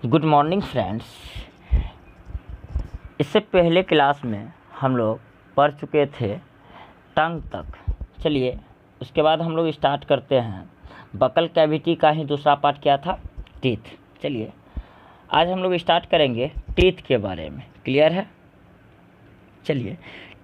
Good morning friends. इससे पहले class में हम लोग पढ़ चुके थे टंग तक। चलिए उसके बाद हम लोग स्टार्ट करते हैं। बकल कैविटी का ही दूसरा पार्ट क्या था? टीथ। चलिए आज हम लोग स्टार्ट करेंगे टीथ के बारे में। क्लियर है? चलिए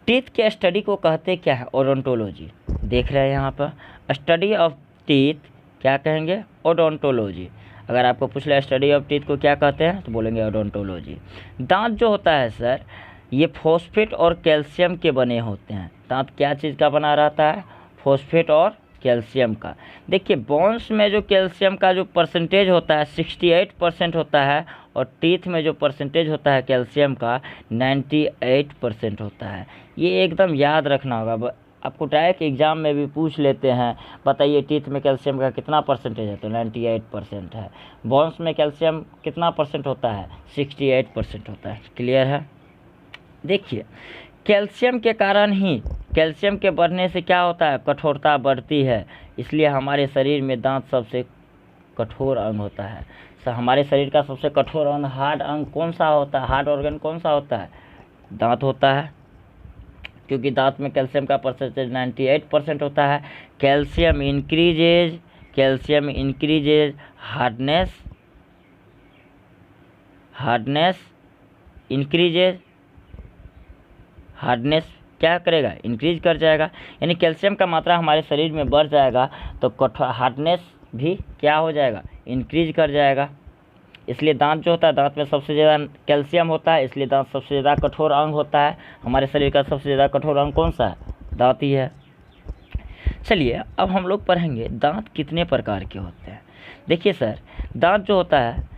टीथ के स्टडी को कहते क्या है? ओडोंटोलॉजी। देख रहे हैं यहाँ पर स्टडी ऑफ टीथ क्या कहेंगे? ओडोंटोलॉजी। अगर आपको पूछ ले स्टडी ऑफ टीथ को क्या कहते हैं तो बोलेंगे ओडोंटोलॉजी। दांत जो होता है सर ये फॉस्फेट और कैल्शियम के बने होते हैं। दांत क्या चीज़ का बना रहता है? फॉस्फेट और कैल्शियम का। देखिए बोन्स में जो कैल्शियम का जो परसेंटेज होता है 68% होता है और टीथ में जो परसेंटेज होता है कैल्शियम का 98% होता है। ये एकदम याद रखना होगा। आपको डायरेक्ट एग्ज़ाम में भी पूछ लेते हैं, बताइए टीथ में कैल्शियम का कितना परसेंटेज है, तो 98% है। बोन्स में कैल्शियम कितना परसेंट होता है? 68% होता है। क्लियर है? देखिए कैल्शियम के कारण ही, कैल्शियम के बढ़ने से क्या होता है? कठोरता बढ़ती है। इसलिए हमारे शरीर में दांत सबसे कठोर अंग होता है। हमारे शरीर का सबसे कठोर अंग, हार्ड अंग कौन सा होता है? हार्ड ऑर्गन कौन सा होता है? दांत होता है, क्योंकि दांत में कैल्शियम का परसेंटेज 98% होता है। कैल्शियम इंक्रीजेज हार्डनेस क्या करेगा? इंक्रीज कर जाएगा। यानी कैल्शियम का मात्रा हमारे शरीर में बढ़ जाएगा तो हार्डनेस भी क्या हो जाएगा? इंक्रीज कर जाएगा। इसलिए दांत जो होता है, दांत में सबसे ज़्यादा कैल्शियम होता है, इसलिए दांत सबसे ज़्यादा कठोर अंग होता है। हमारे शरीर का सबसे ज़्यादा कठोर अंग कौन सा है? दांत ही है। चलिए अब हम लोग पढ़ेंगे दांत कितने प्रकार के होते हैं। देखिए सर दांत जो होता है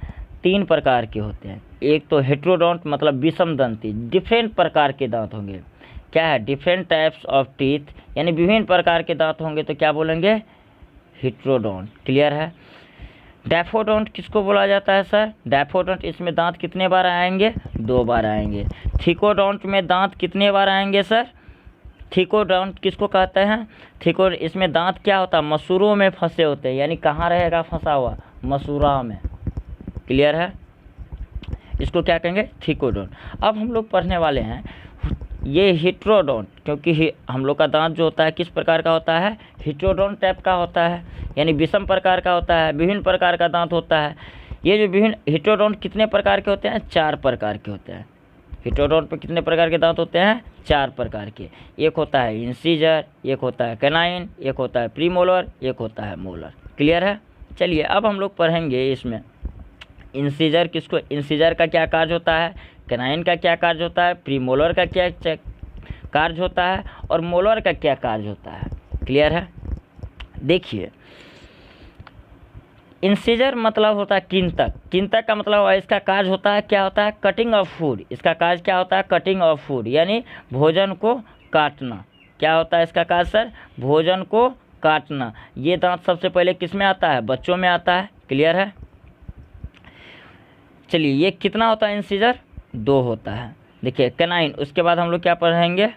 3 प्रकार के होते हैं। एक तो हेट्रोडोंट मतलब विषम दंती, डिफरेंट प्रकार के दांत होंगे। क्या है? डिफरेंट टाइप्स ऑफ टीथ, यानी विभिन्न प्रकार के दांत होंगे तो क्या बोलेंगे? हेट्रोडोंट। क्लियर है? डैफोडोंट किसको बोला जाता है सर? डैफोडोंट इसमें दांत कितने बार आएंगे? 2 बार आएंगे। थिकोडोंट में दांत कितने बार आएंगे सर? थिकोडोंट किसको कहते हैं? इसमें दांत क्या होता है? मसूरों में फंसे होते हैं। यानी कहाँ रहेगा फंसा हुआ? मसूरा में। क्लियर है? इसको क्या कहेंगे? थिकोडोंट। अब हम लोग पढ़ने वाले हैं ये हेट्रोडोंट, क्योंकि हम लोग का दांत जो होता है किस प्रकार का होता है? हेट्रोडोंट टाइप का होता है, यानी विषम प्रकार का होता है, विभिन्न प्रकार का दांत होता है। ये जो विभिन्न हेट्रोडोंट कितने प्रकार के होते हैं? 4 प्रकार के होते हैं। हेट्रोडोंट पे कितने प्रकार के दांत होते हैं? 4 प्रकार के। एक होता है इंसीजर, एक होता है कैनाइन, एक होता है प्रीमोलर, एक होता है मोलर। क्लियर है? चलिए अब हम लोग पढ़ेंगे इसमें इंसीजर किसको, इंसीजर का क्या कार्य होता है, कैनाइन का क्या कार्य होता है, प्रीमोलर का क्या कार्य होता है और मोलर का क्या कार्य होता है। क्लियर है? देखिए इंसीजर मतलब होता है किंतक। किंतक का मतलब इसका कार्य होता है क्या होता है? Cutting of food. इसका कार्य क्या होता है? कटिंग ऑफ फूड, यानी भोजन को काटना। क्या होता है इसका कार्य सर? भोजन को काटना। ये दांत सबसे पहले किस में आता है? बच्चों में आता है। क्लियर है? चलिए ये कितना होता है इंसीजर? 2 होता है। देखिए कैनाइन, उसके बाद हम लोग क्या पढ़ेंगे?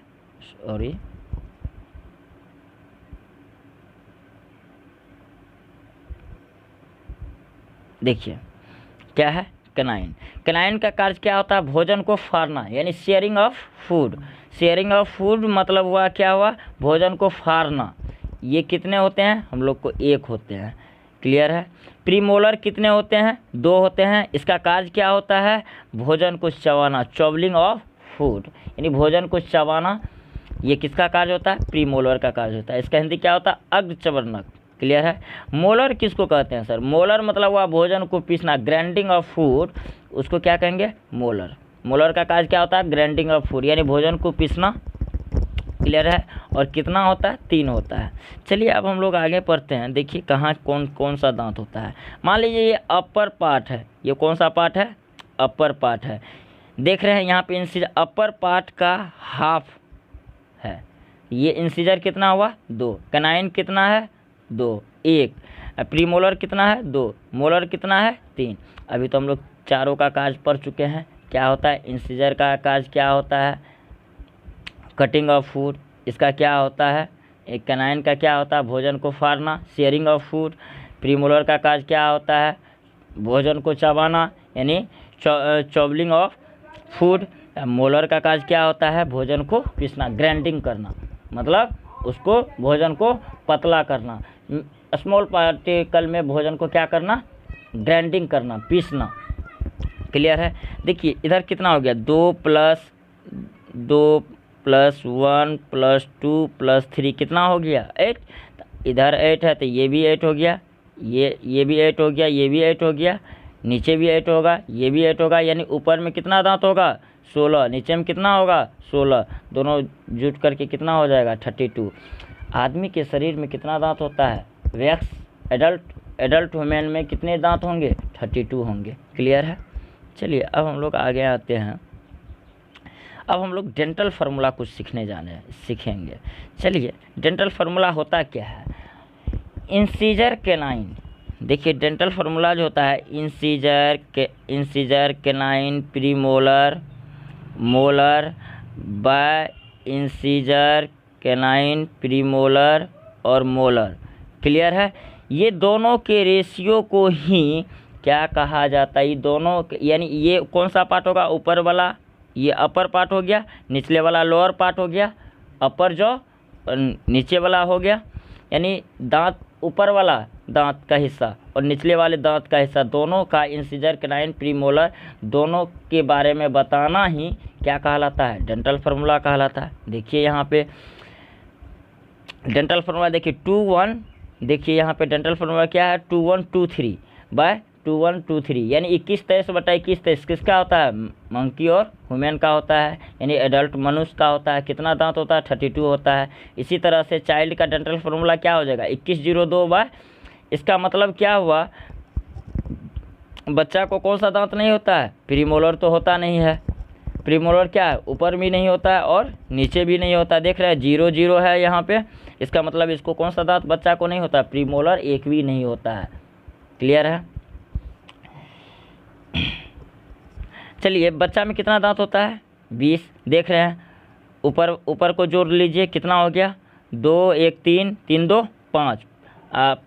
देखिए क्या है? कैनाइन। कैनाइन का कार्य क्या होता है? भोजन को फाड़ना, यानी sharing of food. Sharing of food मतलब हुआ क्या हुआ? भोजन को फाड़ना। ये कितने होते हैं? हम लोग को 1 होते हैं। क्लियर है? प्रीमोलर कितने होते हैं? 2 होते हैं। इसका कार्य क्या होता है? भोजन को चबाना, चॉबलिंग ऑफ फूड, यानी भोजन को चबाना। ये किसका कार्य होता है? प्रीमोलर का कार्य होता है। इसका हिंदी क्या होता है? अग्रचवर्णक। क्लियर है? मोलर किसको कहते हैं सर? मोलर मतलब हुआ भोजन को पीसना, ग्राइंडिंग ऑफ फूड, उसको क्या कहेंगे? मोलर। मोलर का कार्य क्या होता है? ग्राइंडिंग ऑफ फूड, यानी भोजन को पीसना। क्लियर है? और कितना होता है? 3 होता है। चलिए अब हम लोग आगे पढ़ते हैं। देखिए कहाँ कौन कौन सा दांत होता है। मान लीजिए ये अपर पार्ट है। ये कौन सा पार्ट है? अपर पार्ट है। देख रहे हैं यहाँ पे इंसीजर अपर पार्ट का हाफ है। ये इंसीजर कितना हुआ? 2। कैनाइन कितना है? 2। 1। प्रीमोलर कितना है? 2। मोलर कितना है? 3। अभी तो हम लोग चारों का कार्य पढ़ चुके हैं। क्या होता है? इंसीजर का कार्य क्या होता है? Cutting of food. इसका क्या होता है? एक कैनाइन का क्या होता है? भोजन को फाड़ना, शेयरिंग ऑफ फूड। प्रीमोलर का कार्य क्या होता है? भोजन को चबाना, यानी चॉबलिंग ऑफ फूड। मोलर का काज क्या होता है, भोजन को पीसना, ग्राइंडिंग करना, मतलब उसको भोजन को पतला करना। स्मॉल पार्टिकल में भोजन को क्या करना, ग्राइंडिंग करना, पीसना। क्लियर है। देखिए इधर कितना हो गया, 2 + 1 + 2 + 3 कितना हो गया, 8। इधर 8 है तो ये भी 8 हो गया, ये भी 8 हो गया, ये भी 8 हो गया, नीचे भी 8 होगा, ये भी 8 होगा। यानी ऊपर में कितना दांत होगा, 16, नीचे में कितना होगा, 16, दोनों जुट करके कितना हो जाएगा, 32। आदमी के शरीर में कितना दांत होता है, वैक्स एडल्ट ह्यूमन में कितने दांत होंगे, 32 होंगे। क्लियर है। चलिए अब हम लोग आगे आते हैं। अब हम लोग डेंटल फार्मूला कुछ सीखेंगे। चलिए डेंटल फार्मूला होता क्या है, इंसीजर कैनाइन। देखिए डेंटल फार्मूला जो होता है, incisor canine premolar molar by incisor canine premolar और मोलर। क्लियर है। ये दोनों के रेशियो को ही क्या कहा जाता है, ये दोनों यानी ये कौन सा पार्ट होगा, ऊपर वाला ये अपर पार्ट हो गया, निचले वाला लोअर पार्ट हो गया, अपर जो नीचे वाला हो गया। यानी दांत ऊपर वाला दांत का हिस्सा और निचले वाले दांत का हिस्सा, दोनों का इंसीजर कैनाइन प्रीमोलर, दोनों के बारे में बताना ही क्या कहलाता है, डेंटल फार्मूला कहलाता है। देखिए यहाँ पे डेंटल फार्मूला देखिए 2 1, देखिए यहाँ पे डेंटल फार्मूला क्या है, 2 1 2 3 बाय 2 1 2 3, यानी 21 23 बटा 21 23 किसका होता है, मंकी और ह्यूमन का होता है, यानी एडल्ट मनुष्य का होता है। कितना दांत होता है, 32 होता है। इसी तरह से चाइल्ड का डेंटल फार्मूला क्या हो जाएगा, 2102 बाय, इसका मतलब क्या हुआ, बच्चा को कौन सा दांत नहीं होता है, प्रीमोलर तो होता नहीं है। प्रीमोलर क्या है, ऊपर भी नहीं होता है और नीचे भी नहीं होता। देख रहे हैं 0 0 है यहाँ पे, इसका मतलब इसको कौन सा दांत बच्चा को नहीं होता, प्रीमोलर एक भी नहीं होता है। क्लियर है। चलिए बच्चा में कितना दांत होता है, 20। देख रहे हैं ऊपर को जोड़ लीजिए, कितना हो गया, 2 1 3 3 2 5,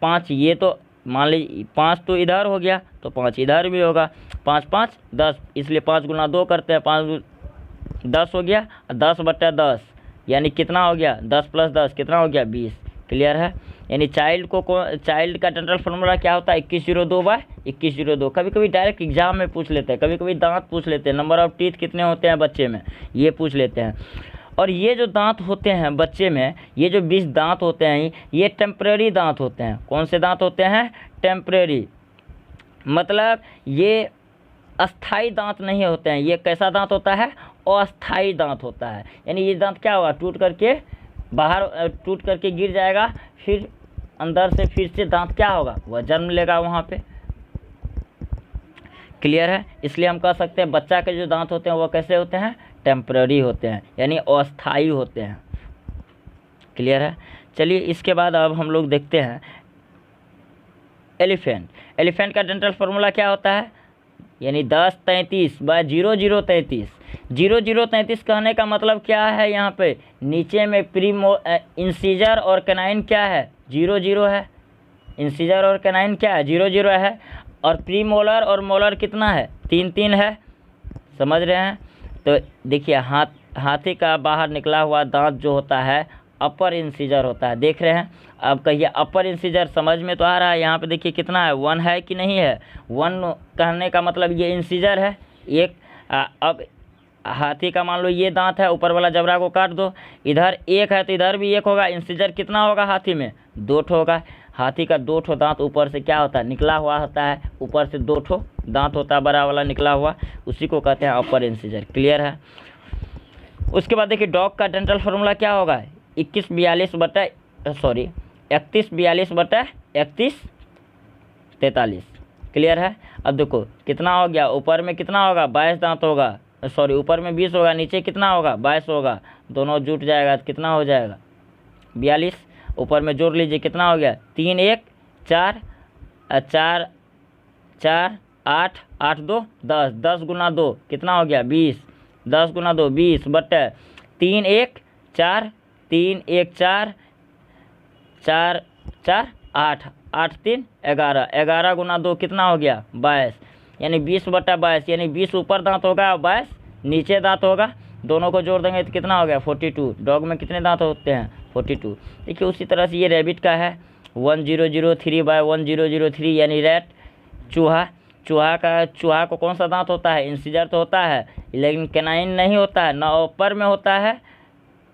5 ये तो मान लीजिए 5 तो इधर हो गया तो 5 इधर भी होगा, 5 5 10, इसलिए 5 गुना 2 करते हैं, 5 10 हो गया, 10 बटा 10 यानी कितना हो गया, 10 + 10 कितना हो गया, 20। क्लियर है। यानी चाइल्ड का डेंटल फार्मूला क्या होता है, 2102 बाय 2102। कभी कभी डायरेक्ट एग्जाम में पूछ लेते हैं, कभी कभी दांत पूछ लेते हैं, नंबर ऑफ टीथ कितने होते हैं बच्चे में, ये पूछ लेते हैं। और ये जो दांत होते हैं बच्चे में, ये जो 20 दांत होते हैं, ये टेम्परेरी दांत होते हैं। कौन से दांत होते हैं, टेम्परेरी, मतलब ये अस्थाई दांत नहीं होते हैं। ये कैसा दांत होता है, अस्थाई दांत होता है। यानी ये दांत क्या होगा, टूट करके गिर जाएगा, फिर अंदर से फिर से दांत क्या होगा, वह जन्म लेगा वहाँ पे। क्लियर है। इसलिए हम कह सकते हैं बच्चा के जो दांत होते हैं वह कैसे होते हैं, टेम्पररी होते हैं, यानी अस्थाई होते हैं। क्लियर है। चलिए इसके बाद अब हम लोग देखते हैं एलिफेंट का डेंटल फार्मूला क्या होता है, यानी 10 33 बाय 00 33। 00 33 कहने का मतलब क्या है, यहाँ पे नीचे में इंसीजर और कैनाइन क्या है, 00 है। इंसीजर और कैनाइन क्या है, 00 है। और प्रीमोलर और मोलर कितना है, 3 3 है। समझ रहे हैं। तो देखिए हाथी का बाहर निकला हुआ दांत जो होता है अपर इंसीजर होता है। देख रहे हैं। अब कहिए अपर इंसीजर समझ में तो आ रहा है। यहाँ पे देखिए कितना है, 1 है कि नहीं है। 1 कहने का मतलब ये इंसीजर है एक। अब हाथी का मान लो ये दांत है, ऊपर वाला जबड़ा को काट दो, इधर 1 है तो इधर भी 1 होगा। इंसीजर कितना होगा हाथी में, 2 ठो होगा। हाथी का 2 ठो दांत ऊपर से क्या होता है, निकला हुआ होता है। ऊपर से 2 ठो दांत होता है बड़ा वाला निकला हुआ, उसी को कहते हैं अपर इंसीजर। क्लियर है। उसके बाद देखिए डॉग का डेंटल फार्मूला क्या होगा, 31 42 बटा 31 43। क्लियर है। अब देखो कितना हो गया, ऊपर में कितना होगा, 22 दांत होगा, ऊपर में 20 होगा, नीचे कितना होगा, 22 होगा। दोनों जुट जाएगा तो कितना हो जाएगा, 42। ऊपर में जोड़ लीजिए कितना हो गया, 3 1 4 4 4 8 8 2 10, 10 गुना 2 कितना हो गया, 20। 10 गुना 2 20 बटे 3 1 4 3 1 4 4 8 8 3 11 11 गुना 2 कितना हो गया, 22। यानी 20/22, यानी 20 ऊपर दांत होगा और 22 नीचे दांत होगा। दोनों को जोड़ देंगे तो कितना हो गया 42। डॉग में कितने दांत होते हैं 42। देखिए उसी तरह से ये रैबिट का है 1003/1003, यानी रैट। चूहा को कौन सा दांत होता है, इंसिजर तो होता है, लेकिन कैनाइन नहीं होता है, ना अपर में होता है।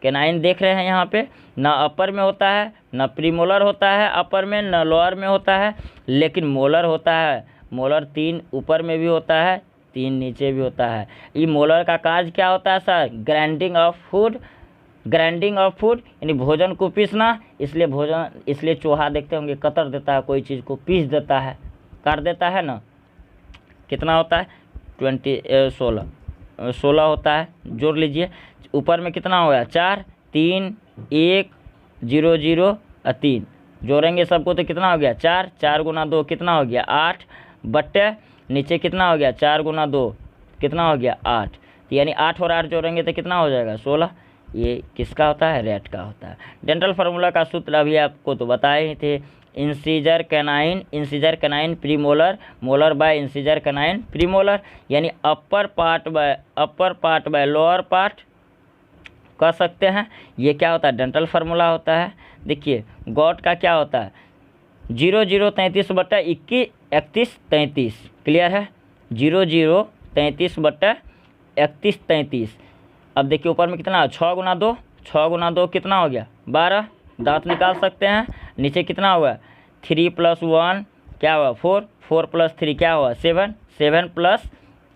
कैनाइन देख रहे हैं यहाँ पे, ना अपर में होता है, ना प्रीमोलर होता है अपर में, ना लोअर में होता है, लेकिन मोलर होता है। मोलर 3 ऊपर में भी होता है, 3 नीचे भी होता है। ये मोलर का कार्य क्या होता है सर, ग्राइंडिंग ऑफ फूड यानी भोजन को पीसना। इसलिए चूहा देखते होंगे कतर देता है, कोई चीज़ को पीस देता है, काट देता है ना। कितना होता है 16 होता है। जोड़ लीजिए, ऊपर में कितना हो गया 4, 3, 1, 0, 0 और 3। जोड़ेंगे सबको तो कितना हो गया 4, 4 गुना 2 कितना हो गया 8, बट्टे नीचे कितना हो गया 4 गुना 2 कितना हो गया 8। तो यानी 8 और 8 जोड़ेंगे तो कितना हो जाएगा 16। ये किसका होता है, रैट का होता है। डेंटल फार्मूला का सूत्र अभी आपको तो बताए ही थे, incisor canine premolar, molar by incisor canine premolar, यानी upper part by lower part कह सकते हैं। ये क्या होता है, डेंटल फार्मूला होता है। देखिए गॉट का क्या होता है 0033/31 क्लियर है, 0033/31 अब देखिए ऊपर में कितना 6 गुना 2, 6 गुना 2 कितना हो गया 12, दांत निकाल सकते हैं। नीचे कितना हुआ 3 + 1 क्या हुआ 4, 4 + 3 क्या हुआ 7, 7 +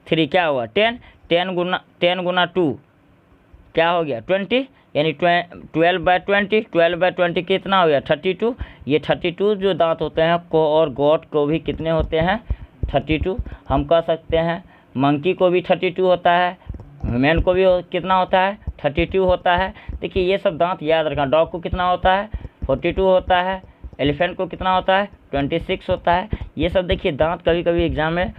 3 क्या हुआ 10, 10 गुना 2 क्या हो गया 20, यानी 12/20, 12/20 कितना हो गया 32। ये 32 जो दांत होते हैं को और गॉट को भी कितने होते हैं 32। हम कह सकते हैं मंकी को भी 32 होता है, ह्यूमन को भी कितना होता है 32 होता है। देखिए ये सब दांत याद रखना। डॉग को कितना होता है 42 होता है, एलिफेंट को कितना होता है 26 होता है। ये सब देखिए दांत कभी कभी एग्जाम में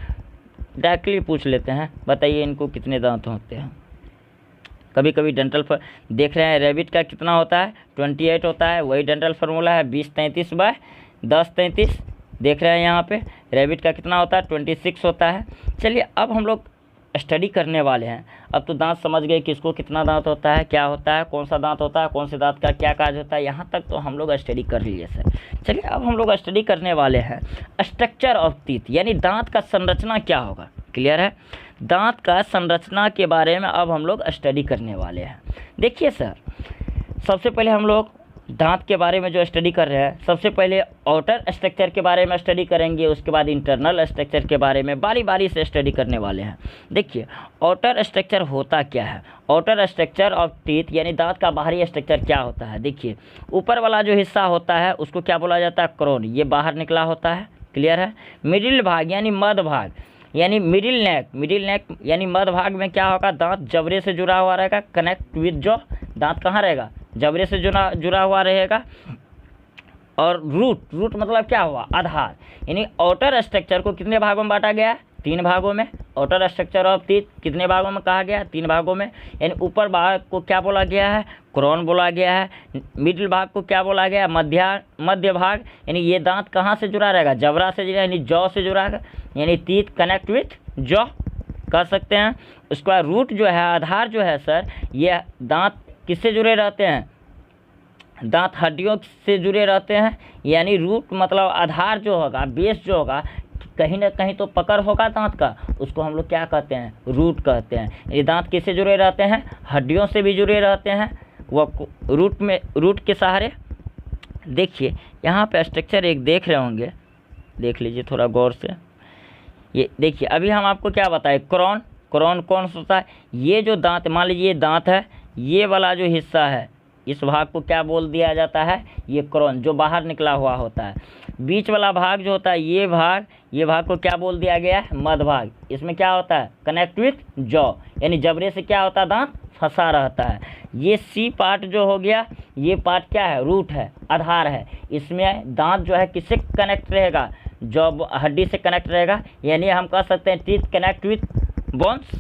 डायरेक्टली पूछ लेते हैं, बताइए इनको कितने दांत होते हैं। कभी कभी डेंटल पर देख रहे हैं रैबिट का कितना होता है 28 होता है, वही डेंटल फार्मूला है 2033/1033 देख रहे हैं यहाँ पे। रैबिट का कितना होता है 26 होता है। चलिए अब हम लोग स्टडी करने वाले हैं। अब तो दांत समझ गए किसको कितना दांत होता है, क्या होता है, कौन सा दांत होता है, कौन से दांत का क्या कार्य होता है, यहाँ तक तो हम लोग स्टडी कर लिए सर। चलिए अब हम लोग स्टडी करने वाले हैं स्ट्रक्चर ऑफ टीथ, यानी दांत का संरचना क्या होगा। क्लियर है, दांत का संरचना के बारे में अब हम लोग स्टडी करने वाले हैं। देखिए सर, सबसे पहले हम लोग दांत के बारे में जो स्टडी कर रहे हैं, सबसे पहले आउटर स्ट्रक्चर के बारे में स्टडी करेंगे, उसके बाद इंटरनल स्ट्रक्चर के बारे में बारी बारी से स्टडी करने वाले हैं। देखिए आउटर स्ट्रक्चर होता क्या है, आउटर स्ट्रक्चर ऑफ टीथ यानी दांत का बाहरी स्ट्रक्चर क्या होता है। देखिए ऊपर वाला जो हिस्सा होता है उसको क्या बोला जाता है क्रोन, ये बाहर निकला होता है। क्लियर है, मिडिल भाग यानी मध्य भाग यानी मिडिल नेक यानी मध्य भाग में क्या होगा दांत जबड़े से जुड़ा हुआ रहेगा, कनेक्ट विद जो दांत कहाँ रहेगा जबड़े से जुड़ा हुआ रहेगा। और रूट मतलब क्या हुआ आधार, यानी आउटर स्ट्रक्चर को कितने भागों में बांटा गया है 3 भागों में। आउटर स्ट्रक्चर ऑफ टीथ कितने भागों में कहा गया 3 भागों में, यानी ऊपर भाग को क्या बोला गया है क्रोन बोला गया है, मिडिल भाग को क्या बोला गया मध्य भाग, यानी ये दांत कहाँ से जुड़ा रहेगा जबड़ा से जुड़ा यानी जॉ से जुड़ा रहेगा, यानी टीथ कनेक्ट विथ जॉ कर सकते हैं। उसके बाद रूट जो है आधार जो है सर, ये दांत किससे जुड़े रहते हैं, दांत हड्डियों से जुड़े रहते हैं, यानी रूट मतलब आधार जो होगा बेस जो होगा कहीं ना कहीं तो पकड़ होगा दांत का, उसको हम लोग क्या कहते हैं रूट कहते हैं। ये दांत किससे जुड़े रहते हैं हड्डियों से भी जुड़े रहते हैं, वह रूट के सहारे। देखिए यहाँ पे स्ट्रक्चर एक देख रहे होंगे, देख लीजिए थोड़ा गौर से। ये देखिए अभी हम आपको क्या बताएं क्रोन कौन सा होता है, ये जो दांत मान लीजिए ये दांत है, ये वाला जो हिस्सा है इस भाग को क्या बोल दिया जाता है ये क्रोन जो बाहर निकला हुआ होता है। बीच वाला भाग जो होता है ये भाग को क्या बोल दिया गया है मध्य भाग, इसमें क्या होता है कनेक्ट विथ जॉ यानी जबड़े से क्या होता है दांत फंसा रहता है। ये सी पार्ट जो हो गया ये पार्ट क्या है रूट है आधार है, इसमें दांत जो है किससे कनेक्ट रहेगा जॉ हड्डी से कनेक्ट रहेगा, यानी हम कह सकते हैं teeth connect with bones.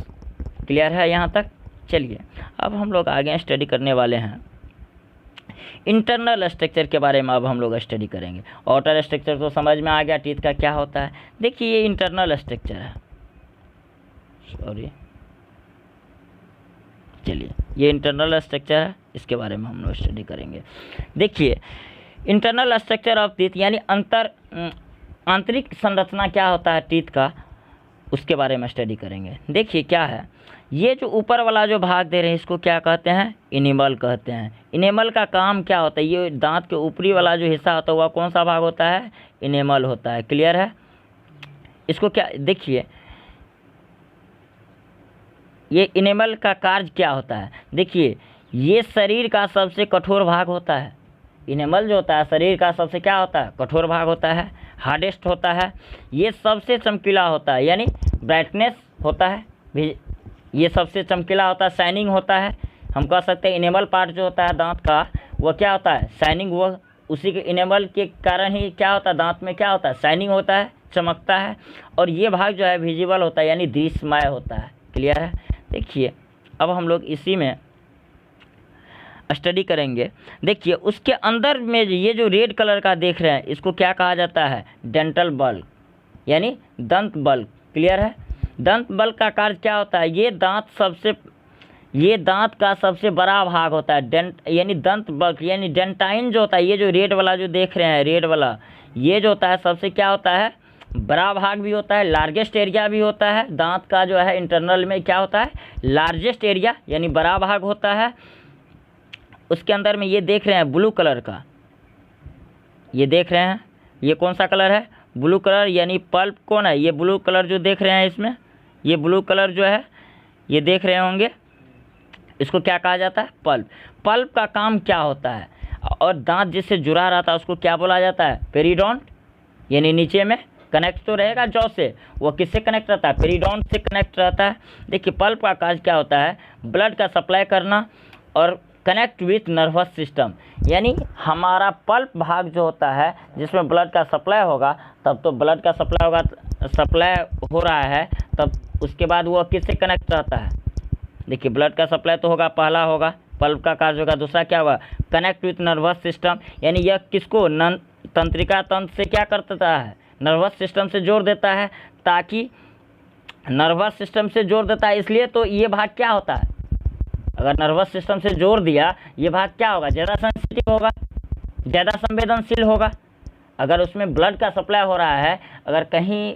Clear है यहाँ तक। चलिए अब हम लोग आगे स्टडी करने वाले हैं इंटरनल स्ट्रक्चर के बारे में। अब हम लोग स्टडी करेंगे। आउटर स्ट्रक्चर तो समझ में आ गया टीथ का क्या होता है। देखिए ये इंटरनल स्ट्रक्चर है, सॉरी, चलिए ये इंटरनल स्ट्रक्चर है, इसके बारे में हम लोग स्टडी करेंगे। देखिए इंटरनल स्ट्रक्चर ऑफ टीथ यानी आंतरिक संरचना क्या होता है टीथ का, उसके बारे में स्टडी करेंगे। देखिए क्या है, ये जो ऊपर वाला जो भाग दे रहे हैं इसको क्या कहते हैं, इनेमल कहते हैं। इनेमल का काम क्या होता है, ये दांत के ऊपरी वाला जो हिस्सा होता है वह कौन सा भाग होता है, इनेमल होता है। क्लियर है। इसको क्या, देखिए ये इनेमल का कार्य क्या होता है। देखिए ये शरीर का सबसे कठोर भाग होता है। इनेमल जो होता है शरीर का सबसे क्या होता है, कठोर भाग होता है, हार्डेस्ट होता है। ये सबसे चमकीला होता है, यानी ब्राइटनेस होता है भी, ये सबसे चमकीला होता है, शाइनिंग होता है। हम कह सकते हैं इनेमल पार्ट जो होता है दांत का वह क्या होता है, शाइनिंग। वह उसी के इनेमल के कारण ही क्या होता है, दांत में क्या होता है, शाइनिंग होता है, चमकता है। और ये भाग जो है विजिबल होता है, यानी दृश्यमय होता है। क्लियर है। देखिए अब हम लोग इसी में स्टडी करेंगे। देखिए उसके अंदर में ये जो रेड कलर का देख रहे हैं इसको क्या कहा जाता है, डेंटल बल्ब यानी दंत बल्ब। क्लियर है। दंत बल्ब का कार्य क्या होता है, ये दांत का सबसे बड़ा भाग होता है। डेंट यानी दंत बल्ब यानी डेंटाइन जो होता है, ये जो रेड वाला जो देख रहे हैं, रेड वाला ये जो होता है सबसे क्या होता है, बड़ा भाग भी होता है, लार्जेस्ट एरिया भी होता है। दांत का जो है इंटरनल में क्या होता है, लार्जेस्ट एरिया यानी बड़ा भाग होता है। उसके अंदर में ये देख रहे हैं ब्लू कलर का, ये देख रहे हैं ये कौन सा कलर है, ब्लू कलर, यानी पल्प कौन है, ये ब्लू कलर जो देख रहे हैं इसमें, ये ब्लू कलर जो है ये देख रहे होंगे, इसको क्या कहा जाता है, पल्प। पल्प का काम क्या होता है, और दांत जिससे जुड़ा रहता है उसको क्या बोला जाता है, पेरिडोंट, यानी नीचे में कनेक्ट तो रहेगा जॉ से, वो किससे कनेक्ट रहता है, पेरिडोंट से कनेक्ट रहता है। देखिए पल्प का कार्य क्या होता है, ब्लड का सप्लाई करना और कनेक्ट विथ नर्वस सिस्टम। यानी हमारा पल्प भाग जो होता है जिसमें ब्लड का सप्लाई होगा, तब तो ब्लड का सप्लाई होगा, सप्लाई हो रहा है, तब उसके बाद वो किससे कनेक्ट रहता है। देखिए ब्लड का सप्लाई तो होगा, पहला होगा, पल्प का कार्य होगा, दूसरा क्या होगा, कनेक्ट विथ नर्वस सिस्टम। यानी यह किसको, तंत्रिका तंत्र से क्या करता है, नर्वस सिस्टम से जोड़ देता है, ताकि नर्वस सिस्टम से जोड़ देता है इसलिए तो ये भाग क्या होता है, अगर नर्वस सिस्टम से जोड़ दिया ये भाग क्या होगा, ज़्यादा सेंसिटिव होगा, ज़्यादा संवेदनशील होगा। अगर उसमें ब्लड का सप्लाई हो रहा है, अगर कहीं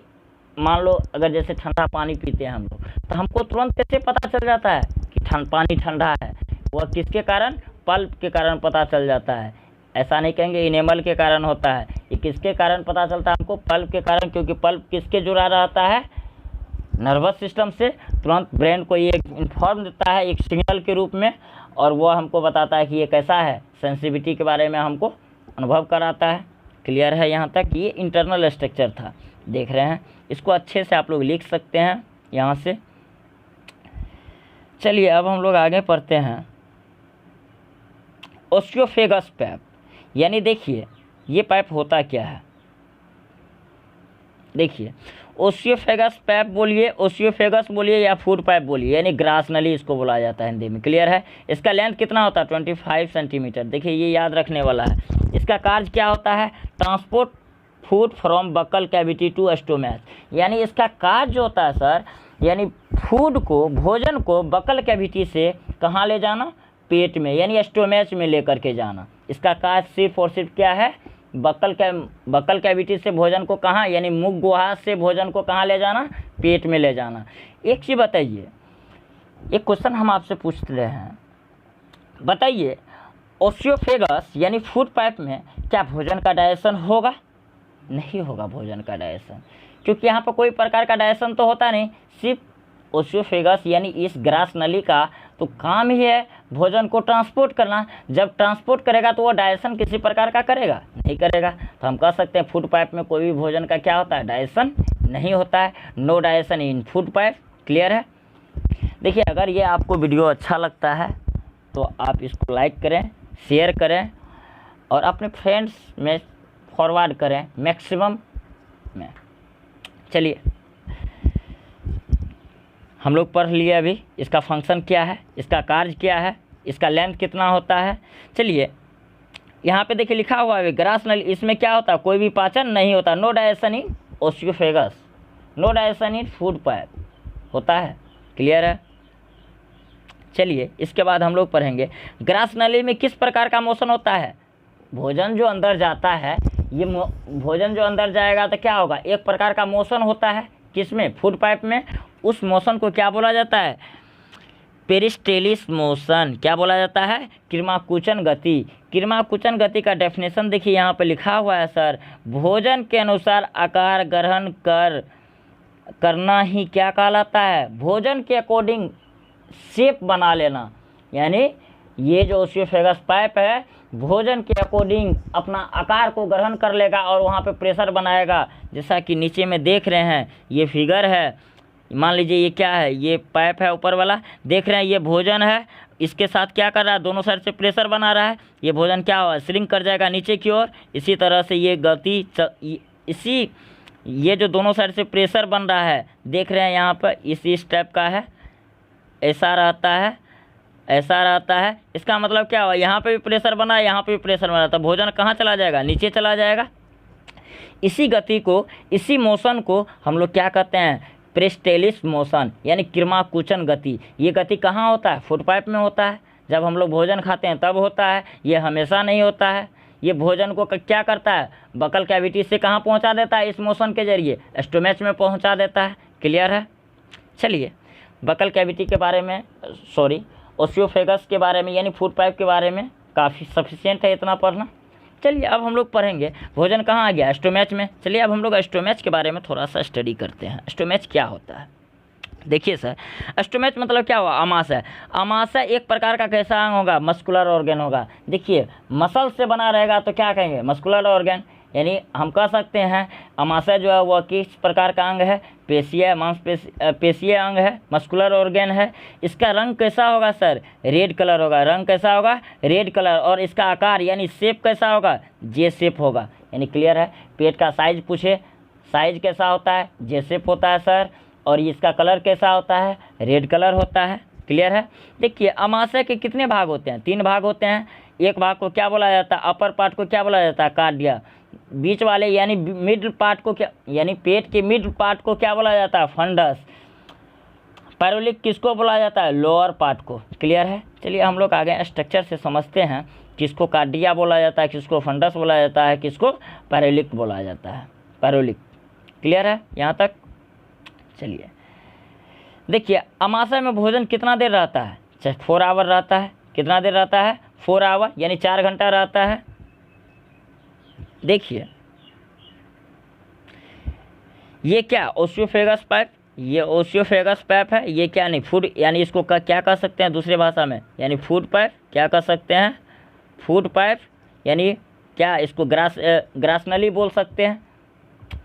मान लो अगर जैसे ठंडा पानी पीते हैं हम लोग, तो हमको तुरंत कैसे पता चल जाता है कि पानी ठंडा है, वह किसके कारण, पल्प के कारण पता चल जाता है। ऐसा नहीं कहेंगे इनेमल के कारण होता है, ये किसके कारण पता चलता है हमको, पल्प के कारण, क्योंकि पल्प किसके जुड़ा रहता है, नर्वस सिस्टम से। तुरंत ब्रेन को ये इन्फॉर्म देता है एक सिग्नल के रूप में, और वो हमको बताता है कि ये कैसा है, सेंसिटिविटी के बारे में हमको अनुभव कराता है। क्लियर है यहाँ तक। ये इंटरनल स्ट्रक्चर था, देख रहे हैं, इसको अच्छे से आप लोग लिख सकते हैं यहाँ से। चलिए अब हम लोग आगे पढ़ते हैं ओस्टियोफेगस पाइप। यानी देखिए ये पाइप होता क्या है, देखिए ओस्टियोफेगस पाइप बोलिए, ओस्टियोफेगस बोलिए या फूड पाइप बोलिए, यानी ग्रास नली इसको बोला जाता है हिंदी में। क्लियर है। इसका लेंथ कितना होता है, 25 सेंटीमीटर। देखिए ये याद रखने वाला है। इसका कार्य क्या होता है, transport food from buccal cavity to stomach. यानी इसका कार्य जो होता है सर, यानी फूड को, भोजन को बकल कैविटी से कहाँ ले जाना, पेट में, यानी स्टोमैच में लेकर के जाना। इसका कार्य सिर्फ और सिर्फ क्या है, बकल कैविटी से भोजन को कहाँ, यानी मुख गुहा से भोजन को कहाँ ले जाना, पेट में ले जाना। एक चीज़ बताइए, एक क्वेश्चन हम आपसे पूछ रहे हैं, बताइए ओस्टियोफेगस यानी फूड पाइप में क्या भोजन का डाइजेशन होगा, नहीं होगा भोजन का डाइजेशन, क्योंकि यहाँ पर कोई प्रकार का डाइजेशन तो होता नहीं। सिर्फ ओस्टियोफेगस यानी इस ग्रास नली का तो काम ही है भोजन को ट्रांसपोर्ट करना। जब ट्रांसपोर्ट करेगा तो वो डाइजेशन किसी प्रकार का करेगा, नहीं करेगा। तो हम कह सकते हैं फूड पाइप में कोई भी भोजन का क्या होता है, डाइजेशन नहीं होता है। No digestion in food pipe. Clear है। देखिए अगर ये आपको वीडियो अच्छा लगता है तो आप इसको लाइक करें, शेयर करें और अपने फ्रेंड्स में फॉरवर्ड करें मैक्सिमम में। चलिए हम लोग पढ़ लिए अभी इसका फंक्शन क्या है, इसका कार्य क्या है, इसका लेंथ कितना होता है। चलिए यहाँ पे देखिए लिखा हुआ है ग्रास नली, इसमें क्या होता है, कोई भी पाचन नहीं होता। No digestion in oesophagus, no digestion in food pipe होता है। क्लियर है। चलिए इसके बाद हम लोग पढ़ेंगे ग्रास नली में किस प्रकार का मोशन होता है। भोजन जो अंदर जाता है, ये भोजन जो अंदर जाएगा तो क्या होगा, एक प्रकार का मोशन होता है किसमें, फूड पाइप में। उस मोशन को क्या बोला जाता है, पेरिस्टेलिस मोशन। क्या बोला जाता है, किरमाकुचन गति। किरमाकुचन गति का डेफिनेशन देखिए यहाँ पे लिखा हुआ है सर, भोजन के अनुसार आकार ग्रहण करना ही क्या कहलाता है, भोजन के अकॉर्डिंग शेप बना लेना। यानी ये जो ओसियोफेगस पाइप है भोजन के अकॉर्डिंग अपना आकार को ग्रहण कर लेगा और वहाँ पे प्रेशर बनाएगा। जैसा कि नीचे में देख रहे हैं ये फिगर है, मान लीजिए ये क्या है, ये पाइप है ऊपर वाला, देख रहे हैं ये भोजन है, इसके साथ क्या कर रहा है, दोनों साइड से प्रेशर बना रहा है। ये भोजन क्या होगा, श्रिंक कर जाएगा नीचे की ओर। इसी तरह से ये गति ये जो दोनों साइड से प्रेशर बन रहा है देख रहे हैं यहाँ पर, इसी टाइप का है, ऐसा रहता है, ऐसा रहता है। इसका मतलब क्या हुआ, यहाँ पे भी प्रेशर बना, यहाँ पे भी प्रेशर बना, तो भोजन कहाँ चला जाएगा, नीचे चला जाएगा। इसी गति को, इसी मोशन को हम लोग क्या कहते हैं, पेरिस्टेलिस मोशन, यानी किरमाकुचन गति। ये गति कहाँ होता है, फूड पाइप में होता है। जब हम लोग भोजन खाते हैं तब होता है, ये हमेशा नहीं होता है। ये भोजन को क्या करता है, बकल कैविटी से कहाँ पहुँचा देता है, इस मोशन के जरिए स्टोमच में पहुँचा देता है। क्लियर है। चलिए बकल कैविटी के बारे में, सॉरी ओसियोफेगस के बारे में यानी फूड पाइप के बारे में काफ़ी सफिशिएंट है इतना पढ़ना। चलिए अब हम लोग पढ़ेंगे भोजन कहाँ आ गया, स्टोमच में। चलिए अब हम लोग स्टोमच के बारे में थोड़ा सा स्टडी करते हैं। स्टोमच क्या होता है, देखिए सर, स्टोमच मतलब क्या हुआ, आमाशय। आमाशय एक प्रकार का कैसा अंग होगा, मस्कुलर ऑर्गन होगा। देखिए मसल से बना रहेगा तो क्या कहेंगे, मस्कुलर ऑर्गन। यानी हम कह सकते हैं आमाशय जो है वह किस प्रकार का अंग है, पेशीय पेशीय अंग है, मस्कुलर ऑर्गन है। इसका रंग कैसा होगा सर, रेड कलर होगा। रंग कैसा होगा, रेड कलर। और इसका आकार यानी शेप कैसा होगा, जे शेप होगा। यानी क्लियर है। पेट का साइज पूछे, साइज कैसा होता है, जे शेप होता है सर। और इसका कलर कैसा होता है, रेड कलर होता है। क्लियर है। देखिए आमाशय के कितने भाग होते हैं, 3 भाग होते हैं। एक भाग को क्या बोला जाता है, अपर पार्ट को क्या बोला जाता है, कार्डिया। बीच वाले यानी मिडिल पार्ट को क्या, यानी पेट के मिडिल पार्ट को क्या बोला जाता है, फंडस। पैरोलिक किसको बोला जाता है, लोअर पार्ट को। क्लियर है। चलिए हम लोग आगे स्ट्रक्चर से समझते हैं, किसको कार्डिया बोला जाता है, किसको फंडस बोला जाता है, किसको पैरोलिक बोला जाता है, पैरोलिक। क्लियर है यहाँ तक। चलिए देखिए आमाशय में भोजन कितना देर रहता है, 4 आवर रहता है। कितना देर रहता है, 4 आवर, यानी 4 घंटा रहता है। देखिए ये क्या, ओसियोफेगस पाइप, ये ओसियोफेगस पाइप है। ये क्या नहीं, फूड, यानी इसको क्या कह सकते हैं दूसरी भाषा में, यानी फूड पाइप। क्या कह सकते हैं, फूड पाइप। यानी क्या, इसको ग्रास नली बोल सकते हैं।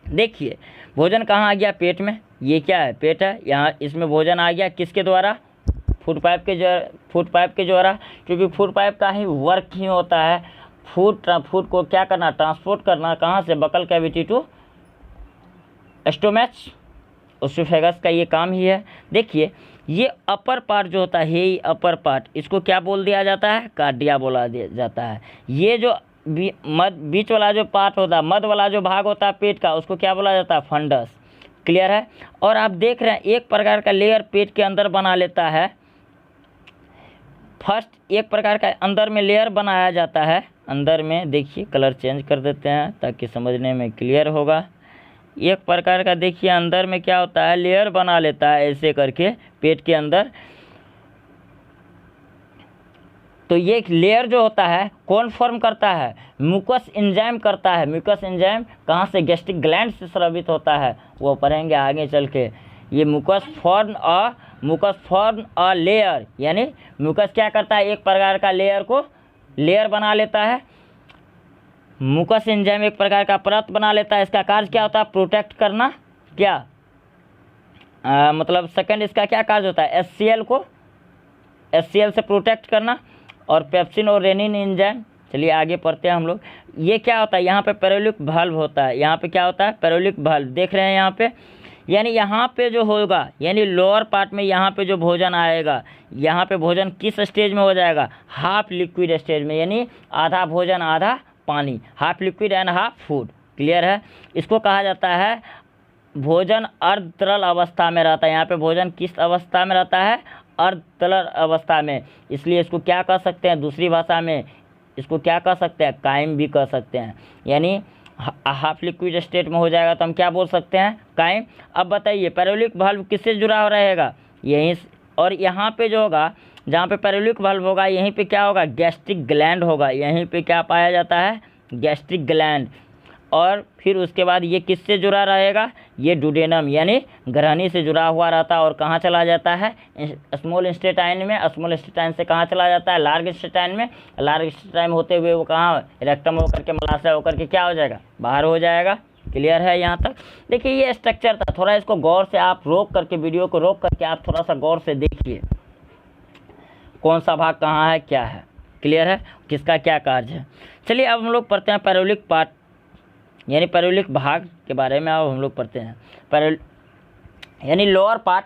देखिए भोजन कहाँ आ गया, पेट में। ये क्या है, पेट है। यहाँ इसमें भोजन आ गया किसके द्वारा, फूड पाइप के द्वारा। क्योंकि फूड पाइप का ही वर्क ही होता है फूड को क्या करना, ट्रांसपोर्ट करना, कहाँ से, buccal cavity to stomach. Oesophagus का ये काम ही है। देखिए ये अपर पार्ट जो होता है, ये अपर पार्ट, इसको क्या बोल दिया जाता है, कार्डिया बोला दिया जाता है। ये जो बीच वाला जो पार्ट होता है, मध्य वाला जो भाग होता है पेट का, उसको क्या बोला जाता है, फंडस। क्लियर है। और आप देख रहे हैं एक प्रकार का लेयर पेट के अंदर बना लेता है। फर्स्ट एक प्रकार का अंदर में लेयर बनाया जाता है। अंदर में देखिए, कलर चेंज कर देते हैं ताकि समझने में क्लियर होगा। एक प्रकार का देखिए अंदर में क्या होता है, लेयर बना लेता है ऐसे करके पेट के अंदर। तो ये लेयर जो होता है कौन फॉर्म करता है, म्यूकस एंजाइम करता है। म्यूकस एंजाइम कहाँ से, गैस्ट्रिक ग्लैंड से स्रावित होता है, वो पढ़ेंगे आगे चल के। ये म्यूकस फॉर्म अ लेयर, यानी म्यूकस क्या करता है, एक प्रकार का लेयर बना लेता है। म्यूकस एंजाइम एक प्रकार का परत बना लेता है। इसका कार्य क्या होता है, प्रोटेक्ट करना। क्या मतलब सेकंड इसका क्या कार्य होता है, HCl से प्रोटेक्ट करना। और पेप्सिन और रेनिन एंजाइम। चलिए आगे पढ़ते हैं हम लोग। ये क्या होता है, यहाँ पे पैरोलिक वाल्व होता है। यहाँ पे क्या होता है, पैरोलिक वाल्व, देख रहे हैं यहाँ पे। यानी यहाँ पे जो होगा, यानी लोअर पार्ट में यहाँ पे जो भोजन आएगा, यहाँ पे भोजन किस स्टेज में हो जाएगा, हाफ लिक्विड स्टेज में, यानी आधा भोजन आधा पानी, half liquid and half food. Clear है। इसको कहा जाता है भोजन अर्ध तरल अवस्था में रहता है। यहाँ पे भोजन किस अवस्था में रहता है? अर्ध तरल अवस्था में। इसलिए इसको क्या कह सकते हैं? दूसरी भाषा में इसको क्या कह सकते हैं? कायम भी कह सकते हैं। यानी हाफ लिक्विड स्टेट में हो जाएगा तो हम क्या बोल सकते हैं? कायम। अब बताइए पायरोलिक वाल्व किससे जुड़ा रहेगा? यहीं। और यहाँ पे जो होगा, जहाँ पे पायरोलिक वाल्व होगा, यहीं पे क्या होगा? गैस्ट्रिक ग्लैंड होगा। यहीं पे क्या पाया जाता है? Gastric gland. और फिर उसके बाद ये किससे जुड़ा रहेगा? ये डुडेनम यानी ग्रहणी से जुड़ा हुआ रहता है। और कहाँ चला जाता है? स्मॉल इंटेस्टाइन में। स्मॉल इंटेस्टाइन से कहाँ चला जाता है? लार्ज इंटेस्टाइन में। लार्ज इंटेस्टाइन होते हुए वो कहाँ? रेक्टम होकर के, मलाशय होकर के क्या हो जाएगा? बाहर हो जाएगा। क्लियर है यहाँ तक? देखिए ये स्ट्रक्चर था। थोड़ा इसको गौर से आप रोक करके, वीडियो को रोक करके आप थोड़ा सा गौर से देखिए कौन सा भाग कहाँ है, क्या है। क्लियर है? किसका क्या कार्य है। चलिए अब हम लोग पढ़ते हैं पायरोलिक पार्ट यानी पायरोलिक भाग के बारे में। अब हम लोग पढ़ते हैं यानी लोअर पार्ट,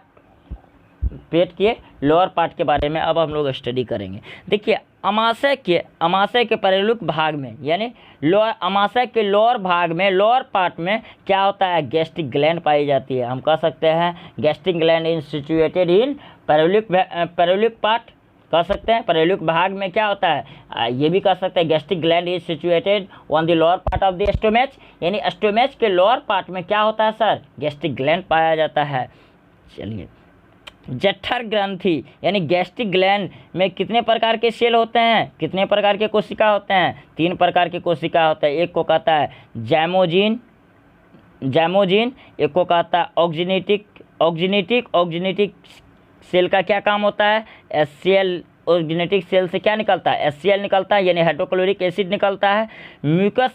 पेट के लोअर पार्ट के बारे में अब हम लोग स्टडी करेंगे। देखिए अमाशय के पायरोलिक भाग में यानी अमाशय के लोअर भाग में, लोअर पार्ट में क्या होता है? गैस्ट्रिक ग्लैंड पाई जाती है। हम कह सकते हैं gastric gland is situated in pyloric part कह सकते हैं। पायरोलिक भाग में क्या होता है? ये भी कह सकते हैं gastric gland is situated on the lower part of the stomach. यानी स्टोमच के लोअर पार्ट में क्या होता है सर? गैस्ट्रिक ग्लैंड पाया जाता है। चलिए जठर ग्रंथि यानी गैस्ट्रिक ग्लैंड में कितने प्रकार के सेल होते हैं? कितने प्रकार के कोशिका होते हैं? 3 प्रकार के कोशिका होते हैं। एक को कहता है जैमोजीन, एक को कहता है ऑक्जिनेटिक सेल का क्या काम होता है? HCl। ऑक्जिनेटिक सेल से क्या निकलता है? HCl निकलता है यानी हाइड्रोक्लोरिक एसिड निकलता है। म्यूकस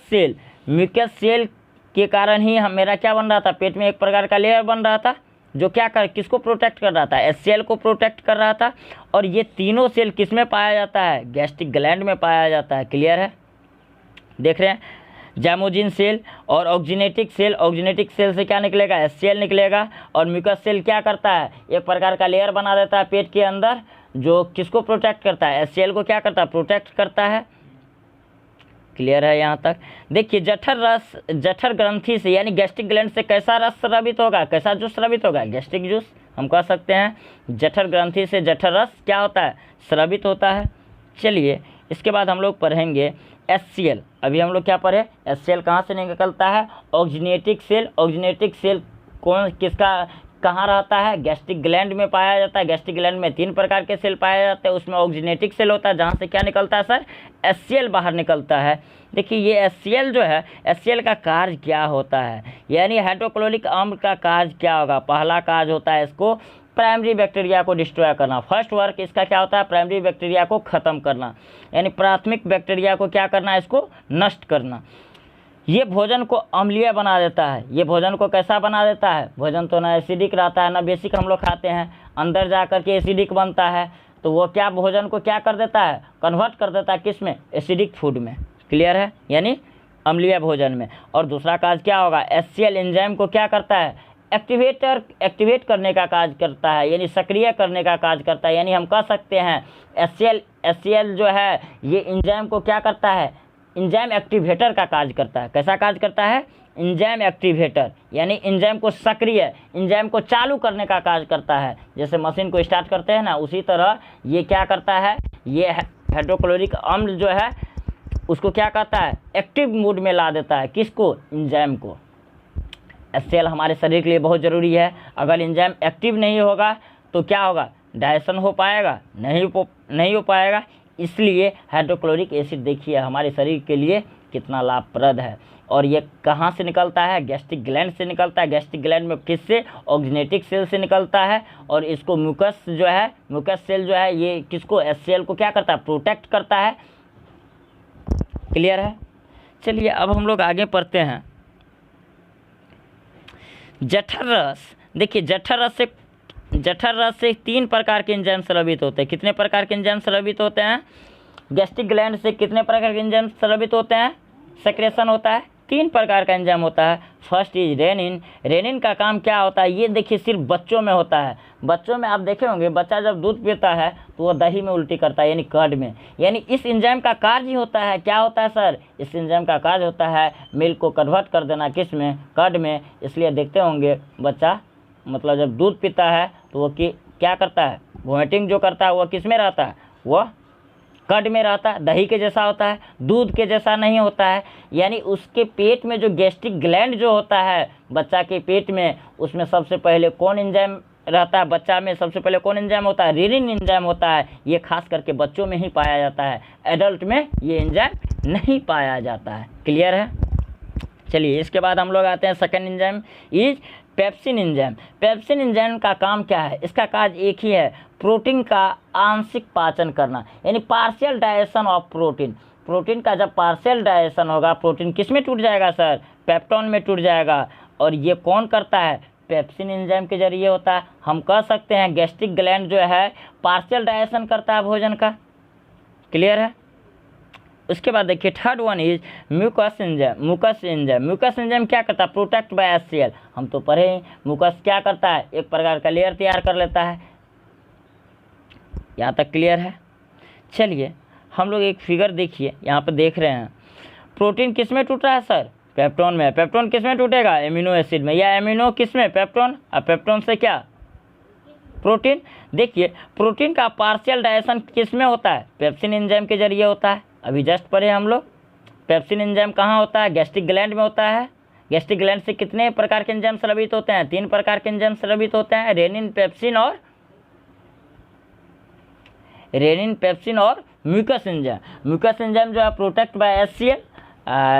सेल के कारण ही मेरा क्या बन रहा था? पेट में एक प्रकार का लेयर बन रहा था जो किसको प्रोटेक्ट कर रहा था? HCl को प्रोटेक्ट कर रहा था। और ये तीनों सेल किस में पाया जाता है? गैस्ट्रिक ग्लैंड में पाया जाता है। क्लियर है? देख रहे हैं जैमोजिन सेल और ऑक्जिनेटिक सेल से क्या निकलेगा? HCl निकलेगा। और म्यूकस सेल क्या करता है? एक प्रकार का लेयर बना देता है पेट के अंदर जो किसको प्रोटेक्ट करता है? HCl को क्या करता है? प्रोटेक्ट करता है। क्लियर है यहाँ तक? देखिए जठर ग्रंथि से यानी गैस्ट्रिक ग्लैंड से कैसा रस स्रावित होगा? कैसा जूस स्रावित होगा? गैस्ट्रिक जूस हम कह सकते हैं। जठर ग्रंथि से जठर रस क्या होता है? स्रावित होता है। चलिए इसके बाद हम लोग पढ़ेंगे HCl। अभी हम लोग क्या पढ़े? HCl कहाँ से निकलता है? ऑक्जिनेटिक सेल किसका कहाँ रहता है? गैस्ट्रिक ग्लैंड में पाया जाता है। गैस्ट्रिक ग्लैंड में 3 प्रकार के सेल पाए जाते हैं। उसमें ऑक्जिनेटिक सेल होता है जहाँ से क्या निकलता है सर? HCl बाहर निकलता है। देखिए ये HCl जो है, HCl का कार्य क्या होता है? यानी हाइड्रोक्लोरिक अम्ल का कार्य क्या होगा? पहला कार्य होता है इसको प्राइमरी बैक्टीरिया को डिस्ट्रॉय करना। फर्स्ट वर्क इसका क्या होता है? प्राइमरी बैक्टीरिया को ख़त्म करना यानी प्राथमिक बैक्टीरिया को क्या करना? इसको नष्ट करना। ये भोजन को अम्लीय बना देता है। ये भोजन को कैसा बना देता है? भोजन तो ना एसिडिक रहता है ना बेसिक हम लोग खाते हैं, अंदर जा कर के एसिडिक बनता है। तो वो क्या भोजन को क्या कर देता है? कन्वर्ट कर देता है किस में? एसिडिक फूड में। क्लियर है? यानी अम्लीय भोजन में। और दूसरा कार्य क्या होगा? HCl एंजाइम को क्या करता है? एक्टिवेट करने का कार्य करता है यानी सक्रिय करने का कार्य करता है। यानी हम कह सकते हैं HCl जो है ये एंजाइम को क्या करता है? एंजाइम एक्टिवेटर का कार्य करता है। कैसा कार्य करता है? एंजाइम एक्टिवेटर यानी एंजाइम को सक्रिय, एंजाइम को चालू करने का कार्य करता है। जैसे मशीन को स्टार्ट करते हैं ना, उसी तरह ये क्या करता है? ये हाइड्रोक्लोरिक अम्ल जो है उसको क्या करता है? एक्टिव मोड में ला देता है। किसको? एंजाइम को। HCl हमारे शरीर के लिए बहुत ज़रूरी है। अगर एंजाइम एक्टिव नहीं होगा तो क्या होगा? डाइजेशन हो पाएगा? नहीं हो पाएगा। इसलिए हाइड्रोक्लोरिक एसिड देखिए हमारे शरीर के लिए कितना लाभप्रद है। और ये कहाँ से निकलता है? गैस्ट्रिक ग्लैंड से निकलता है। गैस्ट्रिक ग्लैंड में किससे? ऑक्जिनेटिक सेल से निकलता है। और इसको म्यूकस सेल जो है ये किसको? HCl को क्या करता है? प्रोटेक्ट करता है। क्लियर है? चलिए अब हम लोग आगे पढ़ते हैं जठर रस। देखिए जठर रस से 3 प्रकार के एंजाइम स्रावित होते हैं। कितने प्रकार के एंजाइम स्रावित होते हैं? गैस्ट्रिक ग्लैंड से कितने प्रकार के एंजाइम स्रावित होते हैं? सेक्रेशन होता है। तीन प्रकार का एंजाइम होता है। First is rennin. रेनिन का काम क्या होता है, ये देखिए सिर्फ बच्चों में होता है। बच्चों में आप देखे होंगे, बच्चा जब दूध पीता है तो वो दही में उल्टी करता है, यानी कर्ड में। यानी इस एंजाइम का कार्य ही होता है, क्या होता है सर, इस एंजाइम का कार्य होता है मिल्क को कन्वर्ट कर देना, किस में, कर्ड में। इसलिए देखते होंगे बच्चा मतलब जब दूध पीता है तो वो क्या करता है, वोमिटिंग जो करता है वो किस में रहता है, वो कर्ड में रहता है, दही के जैसा होता है, दूध के जैसा नहीं होता है। यानी उसके पेट में जो गैस्ट्रिक ग्लैंड जो होता है बच्चा के पेट में, उसमें सबसे पहले कौन एंजाइम रहता है, बच्चा में सबसे पहले कौन एंजाइम होता है, रेनिन एंजाइम होता है। ये खास करके बच्चों में ही पाया जाता है, एडल्ट में ये एंजाइम नहीं पाया जाता है। क्लियर है। चलिए इसके बाद हम लोग आते हैं second enzyme is pepsin enzyme. Pepsin enzyme का काम क्या है, इसका कार्य एक ही है, प्रोटीन का आंशिक पाचन करना, यानी partial digestion of protein. Protein का जब पार्शियल डाइजेशन होगा, प्रोटीन किस में टूट जाएगा सर, पेप्टोन में टूट जाएगा। और ये कौन करता है, पेप्सिन एंजाइम के जरिए होता है। हम कह सकते हैं गैस्ट्रिक ग्लैंड जो है पार्शियल डाइजेशन करता है भोजन का। क्लियर है। उसके बाद देखिए third one is mucus enzyme. Mucus enzyme, mucus enzyme क्या करता है, प्रोटेक्ट बाय HCl। हम तो पढ़े ही, म्यूकस क्या करता है, एक प्रकार का लेयर तैयार कर लेता है। यहाँ तक क्लियर है। चलिए हम लोग एक फिगर देखिए, यहाँ पर देख रहे हैं प्रोटीन किस में टूट रहा है सर, पेप्टोन में। पेप्टोन किस में टूटेगा, एमिनो एसिड में, या एमिनो किस में, पेप्टोन, और पेप्टोन से क्या, प्रोटीन। देखिए प्रोटीन का पार्शियल डाइजेशन किस में होता है, पेप्सिन एंजाइम के जरिए होता है। अभी जस्ट पढ़े हम लोग, पेप्सिन एंजाइम कहाँ होता है, गैस्ट्रिक ग्लैंड में होता है। गैस्ट्रिक ग्लैंड से कितने प्रकार के एंजाइम स्रावित होते हैं, 3 प्रकार के एंजाइम स्रावित होते हैं, रेनिन, पेप्सिन और म्यूकस एंजाइम। म्यूकस एंजाइम जो है प्रोटेक्ट बाय HCl।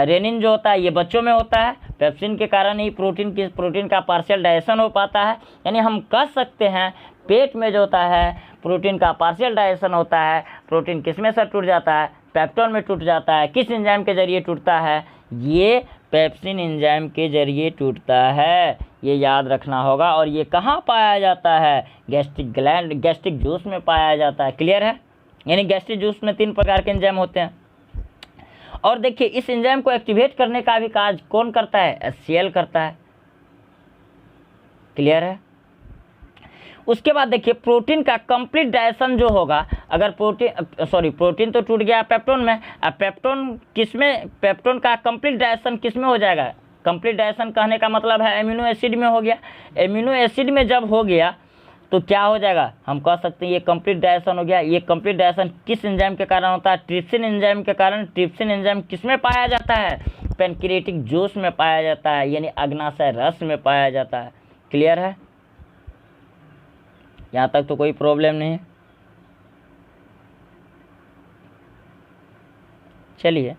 रेनिन जो होता है ये बच्चों में होता है, पेप्सिन के कारण ही प्रोटीन का पार्शियल डाइजेशन हो पाता है। यानी हम कह सकते हैं पेट में जो होता है प्रोटीन का पार्शियल डाइजेशन होता है। प्रोटीन किस में से टूट जाता है, पेप्टोन में टूट जाता है। किस एंजाइम के जरिए टूटता है, ये पेप्सिन एंजाइम के जरिए टूटता है, ये याद रखना होगा। और ये कहाँ पाया जाता है, गैस्ट्रिक ग्लैंड, गैस्ट्रिक जूस में पाया जाता है। क्लियर है। यानी गैस्ट्रिक जूस में 3 प्रकार के एंजाइम होते हैं। और देखिए इस एंजाइम को एक्टिवेट करने का भी कार्य कौन करता है, HCl करता है। क्लियर है। उसके बाद देखिए प्रोटीन का कंप्लीट डाइजेशन जो होगा, अगर प्रोटीन तो टूट गया पेप्टोन में, अब पेप्टोन का कंप्लीट डाइजेशन किस में हो जाएगा, कंप्लीट डाइजेशन कहने का मतलब है एमिनो एसिड में हो गया। एमिनो एसिड में जब हो गया तो क्या हो जाएगा, हम कह सकते हैं ये कंप्लीट डाइजेशन हो गया। ये कंप्लीट डाइजेशन किस एंजाइम के कारण होता है, ट्रिप्सिन एंजाइम के कारण। ट्रिप्सिन एंजाइम किस में पाया जाता है, पैनक्रियाटिक जूस में पाया जाता है, यानी अग्नाशय रस में पाया जाता है। क्लियर है। यहाँ तक तो कोई प्रॉब्लम नहीं। चलिए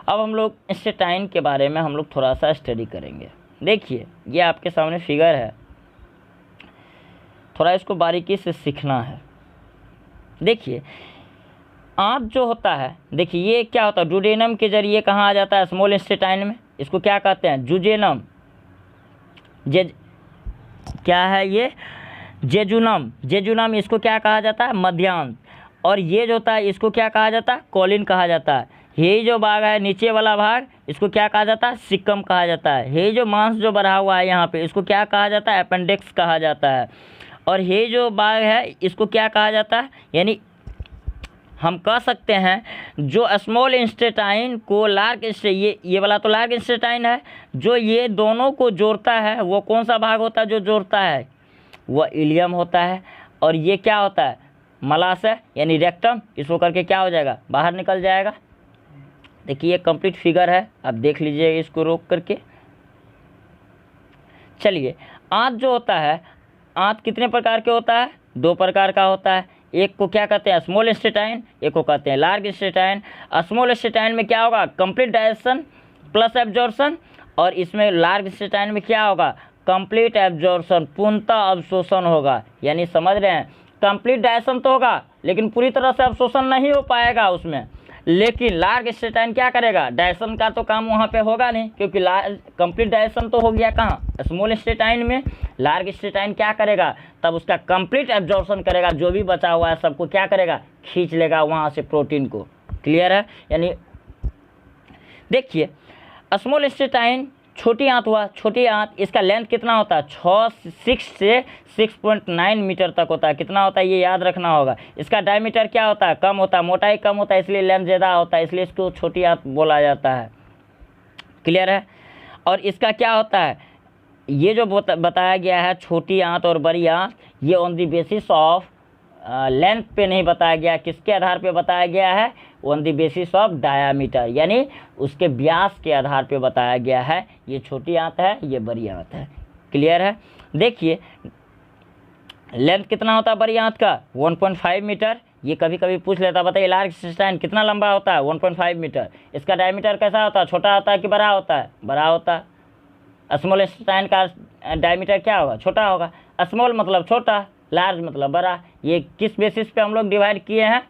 अब हम लोग इंस्टेटाइन के बारे में हम लोग थोड़ा सा स्टडी करेंगे। देखिए ये आपके सामने फिगर है, थोड़ा इसको बारीकी से सीखना है। देखिए आंत जो होता है, देखिए ये क्या होता है, डुडेनम के जरिए कहाँ आ जाता है, स्मॉल इंस्टेटाइन में। इसको क्या कहते हैं, जुजेनम। क्या है ये, जेजुनम। जेजुनम इसको क्या कहा जाता है, मध्यांश। और ये जो होता है इसको क्या कहा जाता है, कोलिन कहा जाता है। ये जो भाग है नीचे वाला भाग, इसको क्या कहा जाता है, सिक्कम कहा जाता है। ये जो मांस जो बढ़ा हुआ है यहाँ पे, इसको क्या कहा जाता है, अपेंडिक्स कहा जाता है। और ये जो भाग है इसको क्या कहा जाता है, यानी हम कह सकते हैं जो स्मॉल इंस्टेटाइन को लार्ज, ये वाला तो लार्ज इंस्टेटाइन है, जो ये दोनों को जोड़ता है वो कौन सा भाग होता है जो जोड़ता है, वह इलियम होता है। और ये क्या होता है, मलाशय यानी रेक्टम, इसको करके क्या हो जाएगा, बाहर निकल जाएगा। देखिए ये कंप्लीट फिगर है, आप देख लीजिए इसको रोक करके। चलिए आंत जो होता है, आंत कितने प्रकार के होता है, 2 प्रकार का होता है। एक को क्या कहते हैं, स्मॉल इंस्टेटाइन, एक को कहते हैं लार्ज इंस्टेटाइन। स्मॉल इंस्टेटाइन में क्या होगा, कंप्लीट डाइजेशन प्लस एब्जॉर्प्शन। और इसमें लार्ज इंस्टेटाइन में क्या होगा, कंप्लीट एब्जॉर्प्शन, पूर्णतः अवशोषण होगा। यानी समझ रहे हैं, कंप्लीट डाइजेशन तो होगा लेकिन पूरी तरह से अवशोषण नहीं हो पाएगा उसमें। लेकिन लार्ज इंस्टेटाइन क्या करेगा, डाइजेशन का तो काम वहाँ पे होगा नहीं, क्योंकि कंप्लीट डाइजेशन तो हो गया कहाँ, स्मॉल इंस्टेटाइन में। लार्ज इंस्टेटाइन क्या करेगा, तब उसका कंप्लीट एब्जॉर्प्शन करेगा, जो भी बचा हुआ है सबको क्या करेगा, खींच लेगा वहाँ से प्रोटीन को। क्लियर है। यानी देखिए स्मॉल इंटेस्टाइन छोटी आंत हुआ, छोटी आंत, इसका लेंथ कितना होता है 6 से 6.9 मीटर तक होता है। कितना होता है ये याद रखना होगा। इसका डायमीटर क्या होता है, कम होता है, मोटाई कम होता है, इसलिए लेंथ ज़्यादा होता है, इसलिए इसको छोटी आंत बोला जाता है। क्लियर है। और इसका क्या होता है, ये जो बताया गया है छोटी आंत और बड़ी आंत, ये on the basis of length पे नहीं बताया गया, किसके आधार पे बताया गया है, on the basis of diameter, यानी उसके व्यास के आधार पे बताया गया है। ये छोटी आंत है, ये बड़ी आंत है। क्लियर है। देखिए लेंथ कितना होता है बड़ी आंत का 1.5 मीटर। ये कभी कभी पूछ लेता, बताइए लार्ज इंटेस्टाइन कितना लंबा होता है 1.5 मीटर। इसका डायमीटर कैसा होता है, छोटा होता है कि बड़ा होता है, बड़ा होता है। स्मॉल इंटेस्टाइन का डायमीटर क्या होगा, छोटा होगा। स्मॉल मतलब छोटा, लार्ज मतलब बड़ा। ये किस बेसिस पे हम लोग डिवाइड किए हैं,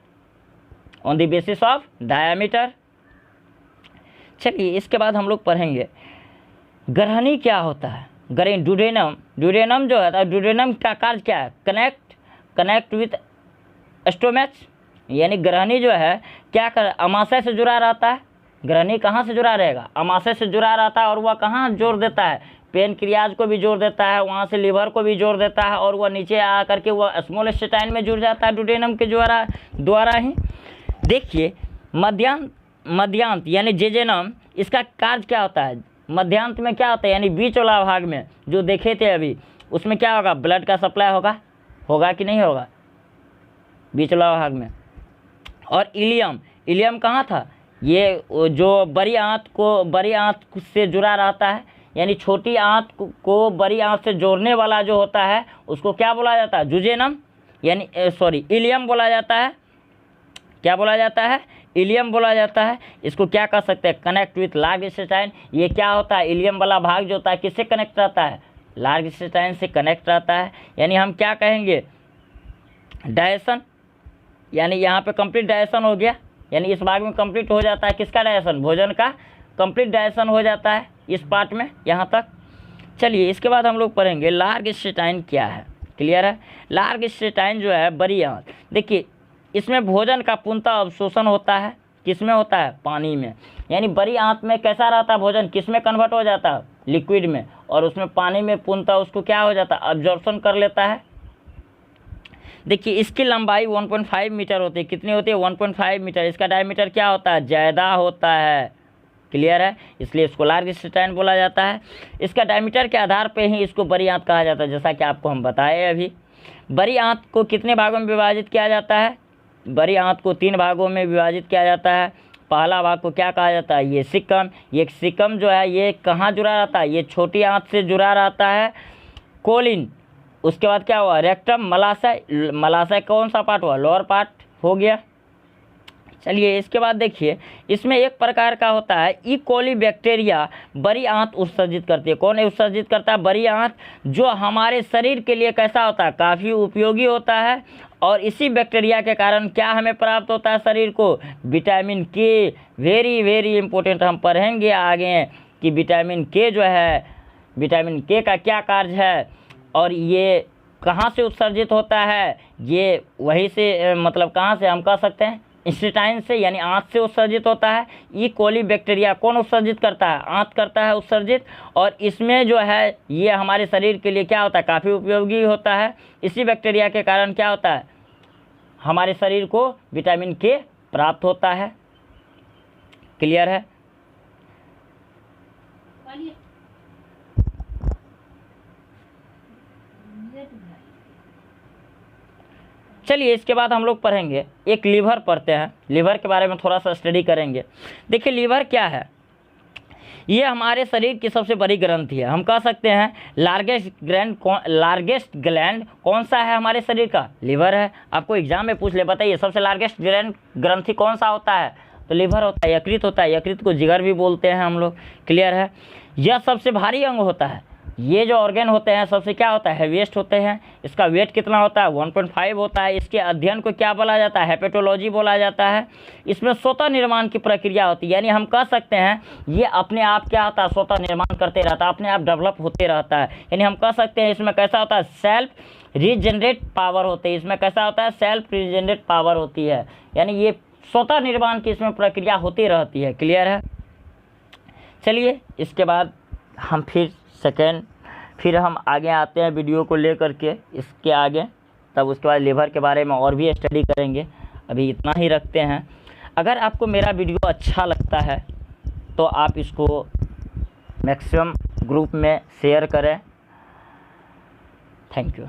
on the basis of diameter. चलिए इसके बाद हम लोग पढ़ेंगे ग्रहणी क्या होता है। ड्यूडेनम, ड्यूडेनम जो है, ड्यूडेनम का कार्य क्या है, कनेक्ट विथ स्टोमैक्स, यानी ग्रहणी जो है क्या कर, अमाशय से जुड़ा रहता है। ग्रहणी कहाँ से जुड़ा रहेगा, अमाशय से जुड़ा रहता है। और वह कहाँ जोड़ देता है, पेनक्रियाज को भी जोड़ देता है, वहाँ से लिवर को भी जोड़ देता है, और वह नीचे आ करके वह स्मॉल इंटेस्टाइन में जुड़ जाता है ड्यूडेनम के द्वारा ही। देखिए मध्यांत यानी जेजेनम, इसका कार्य क्या होता है, मध्यांत में क्या होता है, यानी बीच वाला भाग में जो देखे थे अभी, उसमें क्या होगा, ब्लड का सप्लाई होगा कि नहीं होगा, बीच वाला भाग में। और इलियम कहाँ था, ये जो बड़ी आंत से जुड़ा रहता है, यानी छोटी आंत को बड़ी आंत से जोड़ने वाला जो होता है उसको क्या बोला जाता है, जुजेनम, यानी इलियम बोला जाता है। क्या बोला जाता है, इलियम बोला जाता है। इसको क्या कर सकते हैं, कनेक्ट विथ लार्ज इंटेस्टाइन। ये क्या होता है, इलियम वाला भाग जो होता है किससे कनेक्ट रहता है, लार्ज इंटेस्टाइन से कनेक्ट रहता है। यानी हम क्या कहेंगे, डाइजेशन, यानी यहाँ पे कंप्लीट डाइजेशन हो गया, यानी इस भाग में कंप्लीट हो जाता है किसका डाइजेशन, भोजन का कंप्लीट डाइजेशन हो जाता है इस पार्ट में, यहाँ तक। चलिए इसके बाद हम लोग पढ़ेंगे लार्ज इंटेस्टाइन क्या है। क्लियर है। लार्ज इंटेस्टाइन जो है बड़ी आंत, देखिए इसमें भोजन का पूर्णतः अवशोषण होता है, किसमें होता है, पानी में। यानी बड़ी आंत में कैसा रहता है, भोजन किस में कन्वर्ट हो जाता है, लिक्विड में, और उसमें पानी में पूर्णतः उसको क्या हो जाता है, अब्जॉर्प्शन कर लेता है। देखिए इसकी लंबाई 1.5 मीटर होती है। कितनी होती है, 1.5 मीटर। इसका डायमीटर क्या होता है, ज़्यादा होता है। क्लियर है, इसलिए इसको लार्ज इंटेस्टाइन बोला जाता है। इसका डायमीटर के आधार पर ही इसको बड़ी आंत कहा जाता है, जैसा कि आपको हम बताए अभी। बड़ी आंत को कितने भागों में विभाजित किया जाता है, बड़ी आंत को 3 भागों में विभाजित किया जाता है। पहला भाग को क्या कहा जाता है, ये सिक्कम। ये सिक्कम जो है ये कहाँ जुड़ा रहता है, ये छोटी आंत से जुड़ा रहता है, कोलिन। उसके बाद क्या हुआ, रेक्टम, मलाशय कौन सा पार्ट हुआ, लोअर पार्ट हो गया। चलिए इसके बाद देखिए इसमें एक प्रकार का होता है ई कोली बैक्टीरिया, बड़ी आंत उत्सर्जित करती है। कौन उत्सर्जित करता है, बड़ी आंत, जो हमारे शरीर के लिए कैसा होता है, काफ़ी उपयोगी होता है। और इसी बैक्टीरिया के कारण क्या हमें प्राप्त होता है शरीर को, विटामिन के। वेरी वेरी इंपॉर्टेंट, हम पढ़ेंगे आगे कि विटामिन के जो है, विटामिन के का क्या कार्य है, और ये कहाँ से उत्सर्जित होता है, ये वहीं से मतलब कहाँ से हम कह सकते हैं, इंटेस्टाइन से, यानी आंत से उत्सर्जित होता है। ई कोली बैक्टीरिया कौन उत्सर्जित करता है, आंत करता है उत्सर्जित। और इसमें जो है ये हमारे शरीर के लिए क्या होता है, काफ़ी उपयोगी होता है। इसी बैक्टीरिया के कारण क्या होता है, हमारे शरीर को विटामिन के प्राप्त होता है। क्लियर है। चलिए इसके बाद हम लोग पढ़ेंगे एक लीवर पढ़ते हैं, लीवर के बारे में थोड़ा सा स्टडी करेंगे। देखिए लीवर क्या है, ये हमारे शरीर की सबसे बड़ी ग्रंथि है। हम कह सकते हैं लार्जेस्ट ग्लैंड कौन सा है हमारे शरीर का, लीवर है। आपको एग्जाम में पूछ ले, बताइए सबसे लार्जेस्ट ग्रंथि कौन सा होता है, तो लीवर होता है, यकृत होता है। यकृत को जिगर भी बोलते हैं हम लोग। क्लियर है। यह सबसे भारी अंग होता है। ये जो ऑर्गेन होते हैं सबसे क्या होता है, हेवीएस्ट होते हैं। इसका वेट कितना होता है, 1.5 होता है। इसके अध्ययन को क्या बोला जाता है, हेपेटोलॉजी बोला जाता है। इसमें स्वतः निर्माण की प्रक्रिया होती है, यानी हम कह सकते हैं ये अपने आप क्या होता है, स्वतः निर्माण करते रहता है, अपने आप डेवलप होते रहता है। यानी हम कह सकते हैं इसमें कैसा होता है, सेल्फ रीजनरेट पावर होती है। इसमें कैसा होता है, सेल्फ रीजनरेट पावर होती है, यानी ये स्वतः निर्माण की इसमें प्रक्रिया होती रहती है। क्लियर है। चलिए इसके बाद हम फिर हम आगे आते हैं वीडियो को लेकर के इसके आगे, तब उसके बाद लीवर के बारे में और भी स्टडी करेंगे। अभी इतना ही रखते हैं। अगर आपको मेरा वीडियो अच्छा लगता है तो आप इसको मैक्सिमम ग्रुप में शेयर करें। Thank you.